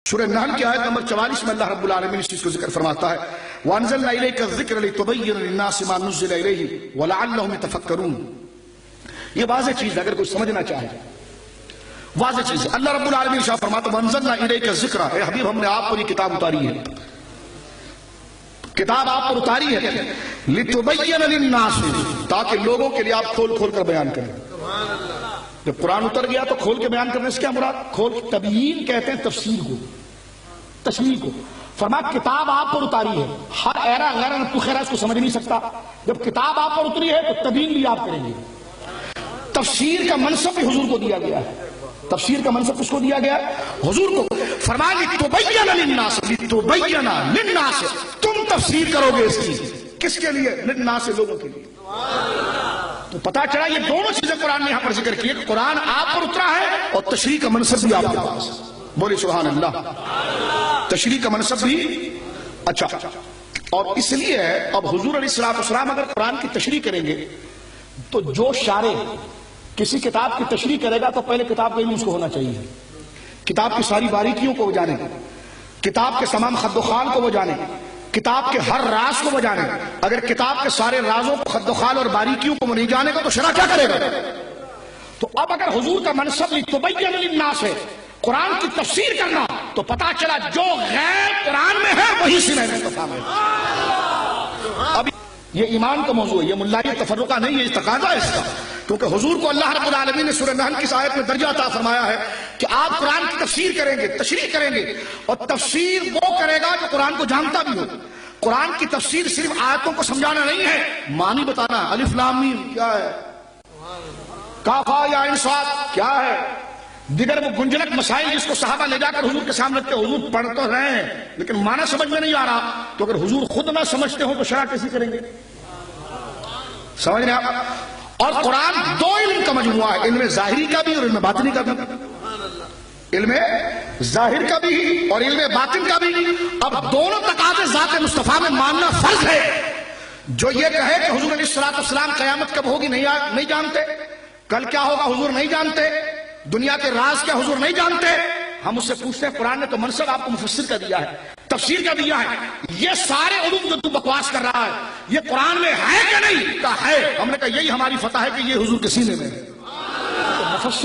سورہ نحل کی آیت نمبر 44 میں اللہ رب العالمین اس چیز کو ذکر فرماتا ہے وَأَنزَلْنَا إِلَيْكَ الذِّكْرَ لِتُبَيِّنَ لِلنَّاسِ مَا نُزِّلَ إِلَيْهِمْ وَلَعَلَّهُمْ يَتَفَكَّرُونَ یہ واضح چیز ہے، اگر کوئی سمجھنا چاہے واضح چیز ہے۔ اللہ رب العالمین ارشاد فرماتا ہے وَأَنزَلْنَا إِلَيْكَ الذِّكْرَ، اے حبیب ہم نے آپ پر یہ کتاب اتاری ہے، کتاب آپ پر اتاری ہے لِتُبَيِّنَ لِلنَّاسِ، تاکہ لوگوں کے لیے آپ کھول کھول کر بیان کریں۔ جب قرآن اتر گیا تو کھول کے بیان کرنے سے کیا مراد؟ کھول تبیین کہتے ہیں تفسیر کو، تشریح کو۔ فرمایا کتاب آپ پر اتاری ہے، ہر ایرا غیر نتو خیرہ اس کو سمجھ نہیں سکتا، جب کتاب آپ پر اتری ہے تو تبیین بھی آپ کریں گے۔ تفسیر کا منصب بھی حضور کو دیا گیا ہے، تفسیر کا منصب کس کو دیا گیا ہے؟ حضور کو۔ فرمایا لِتُبَيَّنَ لِلنَّاسِ، لِتُبَيَّنَ لِلنَّاسِ، تم تفسیر کرو گے اس کی، کس کے لیے؟ لِلنَّاسِ، لوگوں کے لیے۔ تو پتا چلا یہ دونوں چیزیں قرآن نے یہاں پر ذکر کی ہے کہ قرآن آپ پر اترا ہے اور تشریح کا منصب بھی آپ کے پاس۔ بولی سبحان اللہ، تشریح کا منصب بھی۔ اچھا، اور اس لیے اب حضور علیہ السلام اگر قرآن کی تشریح کریں گے تو جو شارع کسی کتاب کی تشریح کرے گا تو پہلے کتاب کا علم اس کو ہونا چاہیے، کتاب کی ساری باریکیوں کو وہ جانے، کتاب کے تمام خد و خال کو وہ جانے، کتاب کے ہر راز کو وہ جانے۔ اگر کتاب کے سارے رازوں کو، خد و خال اور باریکیوں کو وہ نہیں جانے گا تو شرح کیا کرے گا؟ تو اب اگر حضور کا منصب لِتُبَيِّنَ لِلنَّاسِ ہے، قرآن کی تفسیر کرنا، تو پتا چلا جو غیر قرآن میں ہے وہی سینہ مصطفیٰ میں ہے۔ اب یہ ایمان کا موضوع ہے، یہ ملائی تفرقہ نہیں ہے، یہ تقاضا ہے اس کا، کیونکہ حضور کو اللہ رب العالمین نے سورہ نحل کی آیت میں درجہ عطا فرمایا ہے کہ آپ قرآن کی تفسیر کریں گے، تشریح کریں گے، اور تفسیر وہ کرے گا جو قرآن کو جانتا بھی ہو۔ قرآن کی تفسیر صرف آیتوں کو سمجھانا نہیں ہے، معنی بتانا، الف لام میم کیا ہے، کاف ہا یا عین صاد کیا ہے، دیگر وہ گنجلک مسائل جس کو صحابہ لے جا کر حضور کے سامنے رکھتے، حضور پڑھ تو رہے ہیں لیکن معنی سمجھ میں نہیں آ رہا، تو اگر حضور خود نہ سمجھتے ہو تو شرح کیسے کریں گے؟ سمجھ رہے آپ؟ اور قرآن دو علم کا مجموعہ ہے، علم ظاہری کا بھی اور علم باطنی کا بھی، علم ظاہر کا بھی اور علم باطن کا بھی۔ اب دونوں تقاضے ذات مصطفیٰ میں ماننا فرض ہے۔ جو یہ کہے کہ حضور علیہ السلام قیامت کب ہوگی نہیں جانتے، کل کیا ہوگا حضور نہیں جانتے، دنیا کے راز کیا حضور نہیں جانتے، ہم اس سے پوچھتے ہیں قرآن نے تو منصب آپ کو مفسر کا دیا ہے، تفسیر کا دیا ہے، یہ سارے علوم جو تو بکواس کر رہا ہے یہ قرآن میں ہے کہ نہیں؟ کہا ہے۔ ہم نے کہا یہی ہماری فتح ہے کہ یہ حضور کے سینے میں ہے۔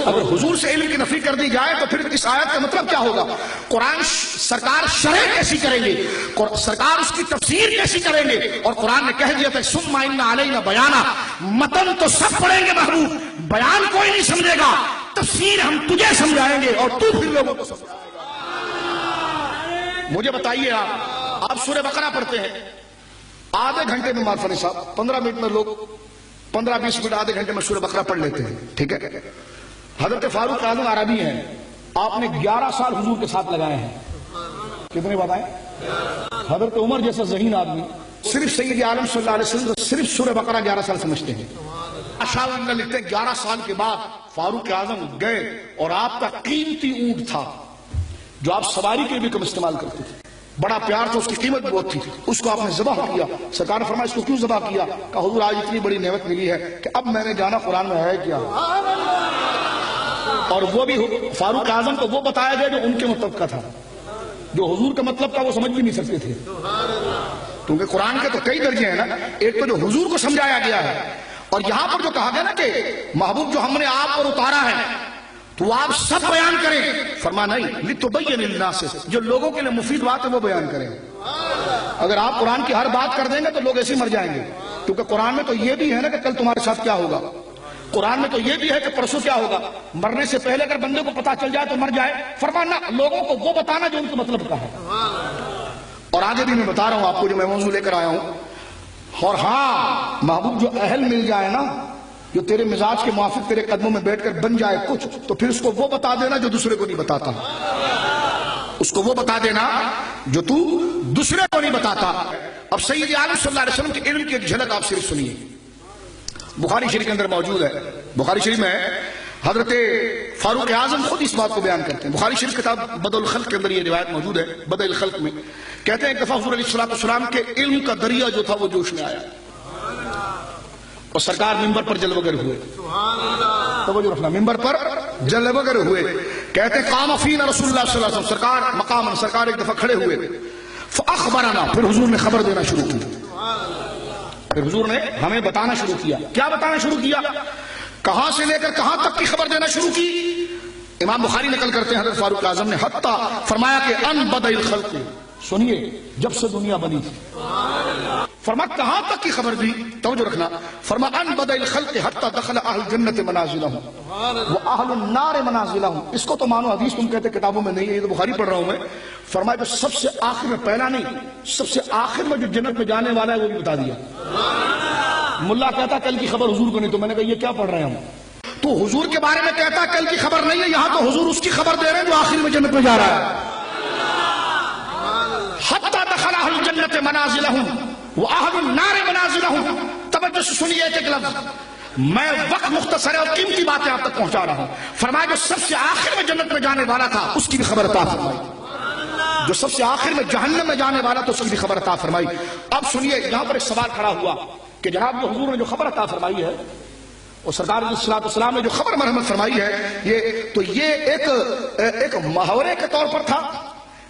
اگر حضور سے علم کی نفی کر دی جائے تو پھر اس آیت کا مطلب کیا ہوگا؟ قرآن سرکار شرح کیسی کریں گے، سرکار اس کی تفسیر کیسی کریں گے؟ اور قرآن نے کہہ دیا تھا ثم ان علینا بیانا، متن تو سب پڑھیں گے محبوب، بیان کوئی نہیں سمجھے گا، تفسیر ہم تجھے سمجھائیں گے اور تو پھر لوگوں کو سمجھائے گا۔ مجھے بتائیے آپ سورہ بقرہ پڑھتے ہیں آدھے گھنٹے میں، مارفنی صاحب 15 منٹ میں، لوگ 15-20 منٹ آدھے گھنٹے میں سورہ بقرہ پڑھ لیتے ہیں، ٹھیک ہے؟ حضرت فاروق اعظم عربی ہیں، آپ نے 11 سال حضور کے ساتھ لگائے ہیں، کتنے بتائیں؟ حضرت عمر جیسا ذہین آدمی صرف سید عالم صلی اللہ علیہ وسلم صرف سورہ بقرہ 11 سال سمجھتے ہیں۔ اشعار اللہ لکھتے ہیں 11 سال کے بعد فاروق اعظم گئے اور آپ کا قیمتی اونٹ تھا جو آپ سواری کے بھی کم استعمال کرتے تھے، بڑا پیار تھا، اس کی قیمت بہت تھی، اس کو آپ نے ذبح کیا۔ سرکار نے فرمایا اس کو کیوں ذبح کیا؟ کہا حضور آج اتنی بڑی نعمت ملی ہے کہ اب میں نے جانا قرآن میں ہے کیا، اور وہ بھی فاروق اعظم کو وہ بتایا گیا جو ان کے مطلب کا تھا، جو حضور کا مطلب تھا وہ سمجھ بھی نہیں سکتے تھے، کیونکہ قرآن کے تو کئی درجے ہیں نا، ایک تو جو حضور کو سمجھایا گیا ہے، اور یہاں پر جو کہا گیا نا کہ محبوب جو ہم نے آپ پر اتارا ہے تو آپ سب بیان کریں، فرمایا نہیں لِتُبَيِّنَ لِلنَّاسِ، جو لوگوں کے لیے مفید بات ہے وہ بیان کریں۔ اگر آپ قرآن کی ہر بات کر دیں گے تو لوگ ایسے مر جائیں گے، کیونکہ قرآن میں تو یہ بھی ہے نا کہ کل تمہارے ساتھ کیا ہوگا، قرآن میں تو یہ بھی ہے کہ پرسوں کیا ہوگا، مرنے سے پہلے اگر بندے کو پتا چل جائے تو مر جائے، فرمانا لوگوں کو وہ بتانا جو ان کے مطلب کا ہے۔ اور آگے بھی میں بتا رہا ہوں آپ کو جو میں موضوع لے کر آیا ہوں، اور ہاں محبوب جو اہل مل جائے نا، جو تیرے مزاج کے موافق تیرے قدموں میں بیٹھ کر بن جائے کچھ، تو پھر اس کو وہ بتا دینا جو دوسرے کو نہیں بتاتا، اس کو وہ بتا دینا جو تو دوسرے کو نہیں بتاتا۔ اب سید عالم صلی اللہ علیہ وسلم کے علم کی ایک جھلک آپ صرف سنیے، بخاری شریف کے اندر موجود ہے۔ بخاری شریف میں حضرت فاروق اعظم خود اس بات کو بیان کرتے ہیں، بخاری شریف کتاب بدء الخلق کے اندر یہ روایت موجود ہے، بدء الخلق میں کہتے ہیں ایک دفعہ حضور علیہ السلام کے علم کا دریا جو تھا وہ جوش میں آیا اور سرکار ممبر پر جلوگر ہوئے، توجہ رکھنا، ممبر پر جلوگر ہوئے، کہتے ہیں قام فینا رسول اللہ صلی اللہ علیہ وسلم، سرکار مقام سرکار ایک دفعہ کھڑے ہوئے، فاخبرنا، پھر حضور نے خبر دینا شروع کی، پھر حضور نے ہمیں بتانا شروع کیا. کیا بتانا شروع کیا؟ کہاں سے لے کر کہاں تک کی خبر دینا شروع کی؟ امام بخاری نقل کرتے ہیں حضرت فاروق اعظم نے حتیٰ فرمایا کہ ان بدء الخلق، سنیے جب سے دنیا بنی تھی. فرمایا کہاں تک کی خبر دی؟ توجہ رکھنا. فرمایا ان بدء الخلق حتیٰ دخل اہل الجنت منازلہم واہل النار منازلہم. اس کو تو مانو حدیث تم کہتے کتابوں میں نہیں ہے، یہ تو بخاری پڑھ رہا ہوں میں. فرمایا جو سب سے آخر میں، پہلا نہیں، سب سے آخر میں جو جنت میں جانے والا ہے وہ بھی بتا دیا. ملا کہتا کل کی خبر حضور کو نہیں، تو میں نے کہا یہ کیا پڑھ رہے ہیں ہم؟ تو حضور کے بارے میں کہتا کل کی خبر نہیں ہے، یہاں تو حضور اس کی خبر دے رہے ہیں جو آخر میں جنت میں جا رہا ہے. حتی دخل اہل الجنت منازلہم واہل النار منازلہم. توجہ سے سنیے ایک ایک لفظ، میں وقت مختصر ہے اور قیمتی باتیں آپ تک پہنچا رہا ہوں. فرمایا جو سب سے آخر میں جنت میں جانے والا تھا اس کی بھی خبر عطا فرمائی، جو سب سے آخر میں جہنم میں جانے والا تو اس کی بھی خبر عطا فرمائی. اب سنیے یہاں پر ایک سوال کھڑا ہوا کہ جناب جو حضور نے جو خبر عطا فرمائی ہے اور سرکار علیہ الصلوۃ والسلام نے جو خبر مرحمت فرمائی ہے، یہ ایک محاورے کے طور پر تھا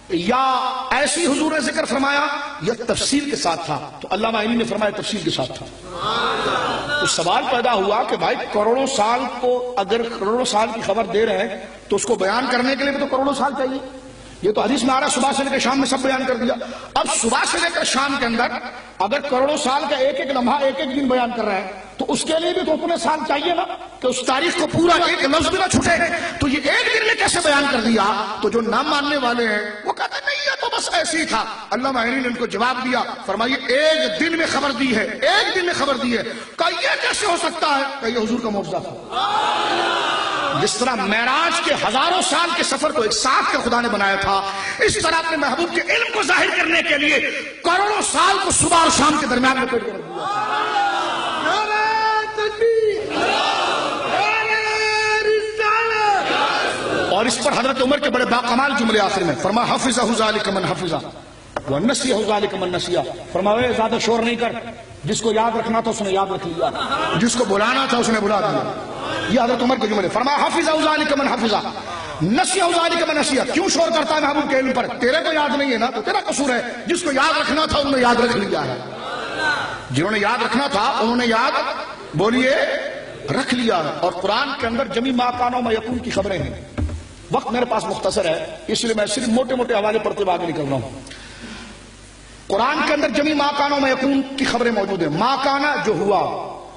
یا ایسی حضور نے ذکر فرمایا یا تفصیل کے ساتھ تھا؟ تو علامہ عینی نے فرمایا تفصیل کے ساتھ تھا. تو سوال پیدا ہوا کہ بھائی کروڑوں سال کو اگر کروڑوں سال کی خبر دے رہے ہیں تو اس کو بیان کرنے کے لیے بھی تو کروڑوں سال چاہیے. یہ تو حدیث میں آ رہا ہے صبح سے لے کر شام میں سب بیان کر دیا. اب صبح سے لے کر شام کے اندر اگر کروڑوں سال کا ایک ایک لمحہ ایک ایک دن بیان کر رہے ہیں تو اس کے لیے بھی تو اتنے سال چاہیے نا کہ اس تاریخ کو پورا ایک لفظ بھی نہ چھوٹے. تو یہ ایک دن میں کیسے بیان کر دیا؟ تو جو نہ ماننے والے ہیں وہ کہتے نہیں ہے تو بس ایسے ہی تھا. علامہ عینی نے ان کو جواب دیا، فرمائیے ایک دن میں خبر دی ہے، ایک دن میں خبر دی ہے. کہ یہ کیسے ہو سکتا ہے؟ کہ یہ حضور کا معجزہ تھا. جس طرح معراج کے ہزاروں سال کے سفر کو ایک ساتھ کا خدا نے بنایا تھا، اس طرح اپنے محبوب کے علم کو ظاہر کرنے کے لیے کروڑوں سال کو صبح اور شام کے درمیان میں پیٹ کر رکھ دیا. اور اس پر حضرت عمر کے بڑے باکمال جملے آخر میں فرمایا حفظہ ذالک من حفظہ ونسیہ ذالک من نسیہ. فرمایا زیادہ شور نہیں کر، جس کو یاد رکھنا تھا اس نے یاد رکھ لیا، جس کو بلانا تھا اس نے بلا دیا. یہ حضرت عمر کے جملے. فرمایا حفظہ ذالک من حفظہ نسیہ ذالک من نسیہ. کیوں شور کرتا ہے محبوب کے علم پر؟ تیرے کو یاد نہیں ہے نا تو تیرا قصور ہے. جس کو یاد رکھنا تھا انہوں نے یاد رکھ لیا ہے، جنہوں نے یاد رکھنا تھا انہوں نے یاد بولیے رکھ لیا. اور قرآن کے اندر جمی ما کان و ما یکون کی خبریں ہیں. وقت میرے پاس مختصر ہے اس لیے میں صرف موٹے موٹے حوالے پڑھتے ہوئے آگے نکل رہا ہوں. قرآن کے اندر جمی ما کان و ما یکون کی خبریں موجود ہیں. ما کانا جو ہوا،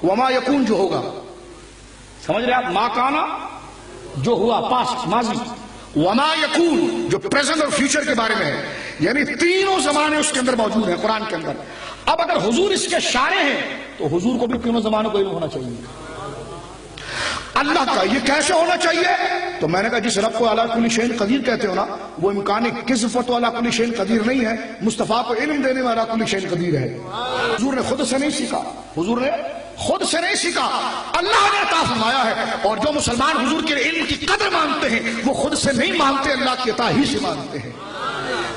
وما یکون جو ہوگا. سمجھ رہے آپ؟ ما کانا جو ہوا پاسٹ ماضی، وما یکون جو پریزنٹ اور فیوچر کے بارے میں ہے. یعنی تینوں زمانے اس کے اندر موجود ہیں قرآن کے اندر. اب اگر حضور اس کے شارع ہیں تو حضور کو بھی تینوں زمانوں کو علم ہونا چاہیے. اللہ کا یہ کیسے ہونا چاہیے؟ تو میں نے کہا جس رب کو علی کل شیء قدیر کہتے ہو نا، وہ امکان کذب تو علی کل شیء قدیر نہیں ہے، مصطفیٰ کو علم دینے میں علی کل شیء قدیر ہے. حضور نے خود سے نہیں سیکھا، حضور نے خود سے نہیں سیکھا، اللہ نے عطا فرمایا ہے. اور جو مسلمان حضور کے علم کی قدر مانتے ہیں وہ خود سے نہیں مانتے، اللہ کی عطا ہی سے مانتے ہیں.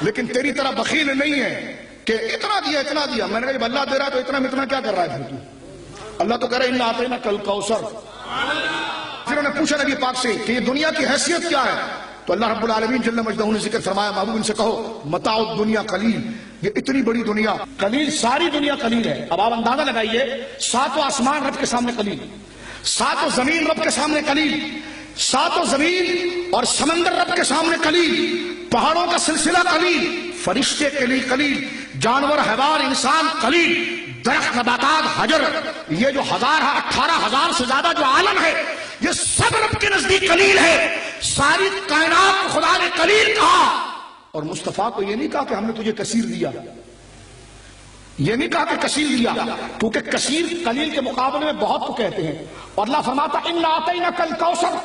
لیکن تیری طرح بخیل نہیں ہے کہ اتنا دیا اتنا دیا. میں نے کہا جب اللہ دے رہا ہے تو اتنا میں اتنا کیا کر رہا ہے پھر تو؟ اللہ تو کہہ رہا ہے انا اعطیناک الکوثر. پھر انہوں نے پوچھا نبی پاک سے کہ یہ دنیا کی حیثیت کیا ہے؟ تو اللہ رب العالمین جل مجدہ نے ذکر فرمایا محبوب ان سے کہو متاع الدنیا قلیل. یہ اتنی بڑی دنیا قلیل، ساری دنیا قلیل ہے. اب آپ اندازہ لگائیے، ساتوں آسمان رب کے سامنے قلیل، ساتوں زمین رب کے سامنے قلیل، ساتوں زمین اور سمندر رب کے سامنے قلیل، پہاڑوں کا سلسلہ قلیل، فرشتے کے لیے قلیل، جانور حیوان انسان قلیل، درخت نباتات حجر، یہ جو 18,000 سے زیادہ جو عالم ہے یہ سب رب کے نزدیک قلیل ہے. ساری کائنات خدا نے قلیل کہا. اور مصطفیٰ کو یہ نہیں کہا کہ ہم نے تجھے کثیر دیا، یہ نہیں کہا کہ کثیر دیا، کیونکہ کثیر قلیل کے مقابلے میں بہت کو کہتے ہیں. اور اللہ فرماتا انا اعطیناک الکوثر،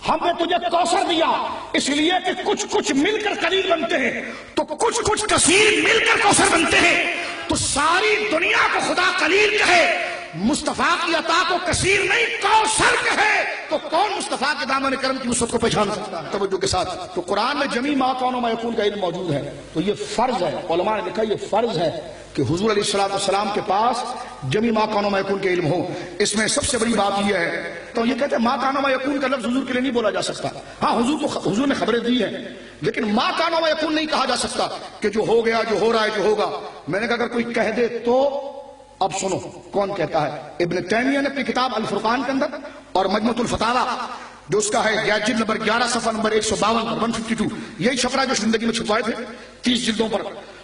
ہم نے تجھے کوثر دیا. اس لیے کہ کچھ کچھ مل کر قلیل بنتے ہیں تو کچھ کچھ کثیر مل کر کوثر بنتے ہیں. تو ساری دنیا کو خدا قلیل کہے، مصطفیٰ کی عطا کو کثیر نہیں کوثر کہے، تو کون مصطفیٰ کے دامن کرم کی وسعت کو پہچان سکتا ہے؟ توجہ کے ساتھ. تو قرآن میں جمی ما کان و ما یکون کا علم موجود ہے. تو یہ فرض ہے، علماء نے لکھا یہ فرض ہے کہ حضور علیہ الصلوۃ والسلام کے پاس جمی ما کان و ما یکون کے علم ہو. اس میں سب سے بڑی بات یہ ہے تو یہ کہتے ہیں ما کان و ما یکون کا لفظ حضور کے لیے نہیں بولا جا سکتا. ہاں حضور نے خبریں دی ہیں، لیکن ما کان و ما یکون نہیں کہا جا سکتا کہ جو ہو گیا، جو ہو رہا ہے، جو ہوگا. میں نے کہا اگر کوئی کہہ دے تو اب سنو کون کہتا ہے. ابن تیمیہ نے اپنی کتاب الفرقان کے اندر اور مجموعۃ الفتاوی جو اس کا ہے جلد نمبر 11 صفحہ نمبر 152 پر 152، یہی چھپرا جو زندگی میں چھپوائے تھے 30 جلدوں پر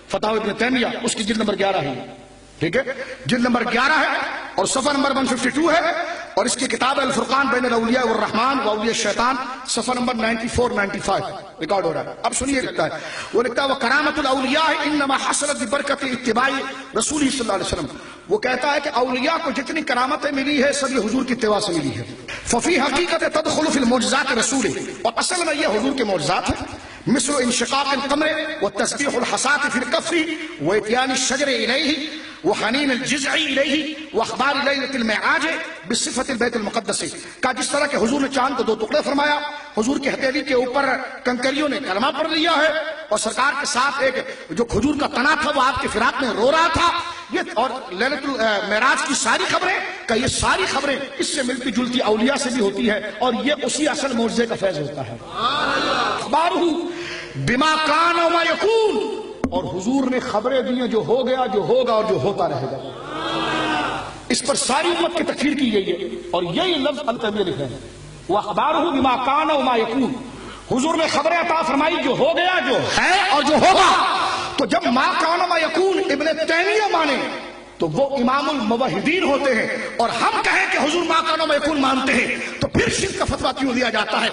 فتاوی ابن تیمیہ، اس کی جلد نمبر 11 ہے. ٹھیک ہے، جلد نمبر 11 ہے اور صفحہ نمبر 152 ہے. اور اس کی کتاب الفرقان بین الاولیاء والرحمن واولیاء الشیطان صفحہ نمبر 94-95 ریکارڈ ہو رہا ہے. اب سنیے لکھتا ہے، وہ لکھتا ہے وَكَرَامَةُ الْأَوْلِيَاءِ إِنَّمَا حَصَلَتْ بِبَرْكَةِ اتِّبَاعِ رسول صلی اللہ علیہ وسلم. وہ کہتا ہے کہ اولیاء کو جتنی کرامتیں ملی ہے سب یہ حضور کی اتباع سے ملی ہے. ففی حقیقت تدخل فی المعجزات رسول، اور اصل میں یہ حضور کے معجزات ہیں. مثل انشقاق القمر وتسبیح الحصاة فی الكف واتيان الشجر الیہ وحنین الجزع الیہ واخبار لیلۃ المعراج بصفت البیت المقدس. کا جس طرح کہ حضور نے چاند کو 2 ٹکڑے فرمایا، حضور کی ہتھیلی کے اوپر کنکریوں نے کلمہ پڑھ لیا ہے، اور سرکار کے ساتھ ایک جو کھجور کا تنا تھا وہ آپ کے فراق میں رو رہا تھا. یہ اور لیلۃ المعراج کی ساری خبریں کہ یہ ساری خبریں اس سے ملتی جلتی اولیاء سے بھی ہوتی ہے، اور یہ اسی اصل معجزے کا فیض ہوتا ہے. اخبارہ بما کان وما یکون، اور حضور نے خبریں دی ہیں جو ہو گیا، جو ہوگا اور جو ہوتا رہے گا. اس پر ساری امت کی تکفیر کی گئی ہے، اور یہی لفظ ابن تیمیہ لکھے ہیں وَأَخْبَارُهُ بِمَا كَانَ وَمَا يَكُونُ. حضور نے خبریں عطا فرمائی جو ہو گیا، جو ہے اور جو ہوگا. تو جب ما کان وما یکون ابن تیمیہ مانے تو وہ امام الموحدین ہوتے ہیں، اور ہم کہیں کہ حضور ما کان وما یکون مانتے ہیں تو پھر شرک کا فتویٰ کیوں دیا جاتا ہے؟